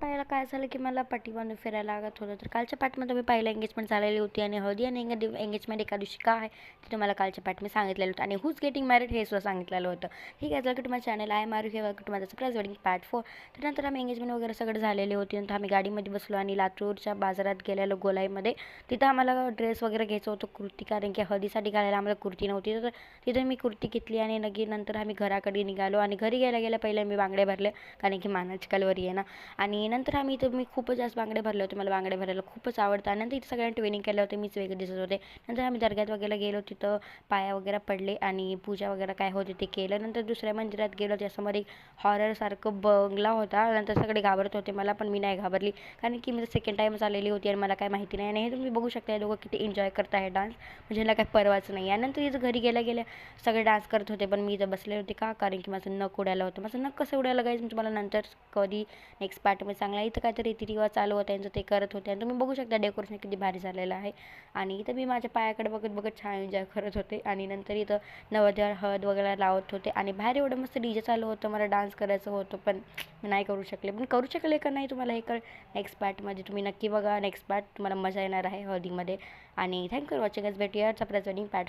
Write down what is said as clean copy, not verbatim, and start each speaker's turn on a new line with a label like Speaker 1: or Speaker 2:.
Speaker 1: पाहायला काय झालं की मला पट्टी बांधून फिरायला लागत होतं. तर कालच्या पार्टमध्ये मी पहिला एंगेजमेंट झालेली होती आणि हळदी आणि एंगेजमेंट एका दिवशी काय आहे ते तुम्हाला कालच्या पार्ट मी सांगितलेलं होतं आणि हुज गेटिंग मॅरिड हे सुद्धा सांगितलेलं होतं. ठीक आहे, जर की तुम्हाला चॅनल आहे मारू हे वेलकम टू माझं सरप्राईज वेडिंग पार्ट 4. तर नंतर आम्ही एंगेजमेंट वगैरे सगळं झालेली होती. नंतर आम्ही गाडीमध्ये बसलो आणि लातूरच्या बाजारात गेलेलो गोलाईमध्ये. तिथं आम्हाला ड्रेस वगैरे घ्यायचं होतं, कुर्ती, कारण की हळदीसाठी घालायला आम्हाला कुर्ती नव्हती. तर तिथं मी कुर्ती घेतली आणि नंतर आम्ही घराकडे निघालो आणि घरी गेल्या पहिले मी बांगडे भरले, कारण की मानाची कलवरी आहे ना. आणि नंतर मी खूपच जास्त बांगडे भरले होते, मला बांगडे भरायला खूपच आवडतं. आणि नंतर इथं सगळ्यांनी ट्रेनिंग केलं होतं, मीच वेगळे दिसत होते. नंतर आम्ही दर्ग्यात वगैरे गेलो, तिथं पाया वगैरे पडले आणि पूजा वगैरे काय होते ते केलं. नंतर दुसऱ्या मंदिरात गेलो, त्यासमोर एक हॉररसारखं बंगला होता. नंतर सगळे घाबरत होते, मला पण मी नाही घाबरली, कारण की मी सेकंड टाईमच आलेली होती आणि मला काय माहिती नाही. आणि हे तुम्ही बघू शकता, हे लोकं किती एन्जॉय करत आहे डान्स, म्हणजे ह्याला काय परवाच नाही. आणि नंतर इथं घरी गेल्या सगळे डान्स करत होते, पण मी इथं बसले होते का, कारण की माझं नख उडालं होतं. माझं नख कसं उडालं गाईज मी तुम्हाला नंतर कधी नेक्स्ट पार्टमध्ये चांगला. इथं काहीतरी रीतिरिवाज चालू होता त्यांचं, ते करत होते आणि तुम्ही बघू शकता डेकोरेशन किती भारी झालेलं आहे. आणि इथं मी माझ्या पायाकडे बघत बघत छान एन्जॉय करत होते. आणि नंतर इथं नवरदेवाला हळद वगैरे लावत होते आणि बाहेर एवढं मस्त डीजे चालू होतं, मला डान्स करायचं होतं पण मी नाही करू शकले. पण करू शकले का नाही तुम्हाला हे नेक्स्ट पार्टमध्ये तुम्ही नक्की बघा. नेक्स्ट पार्ट तुम्हाला मजा येणार आहे हळदीमध्ये. आणि थँक्यू फॉर वॉचिंग. भेटूया सरप्राईज वेडिंग पार्ट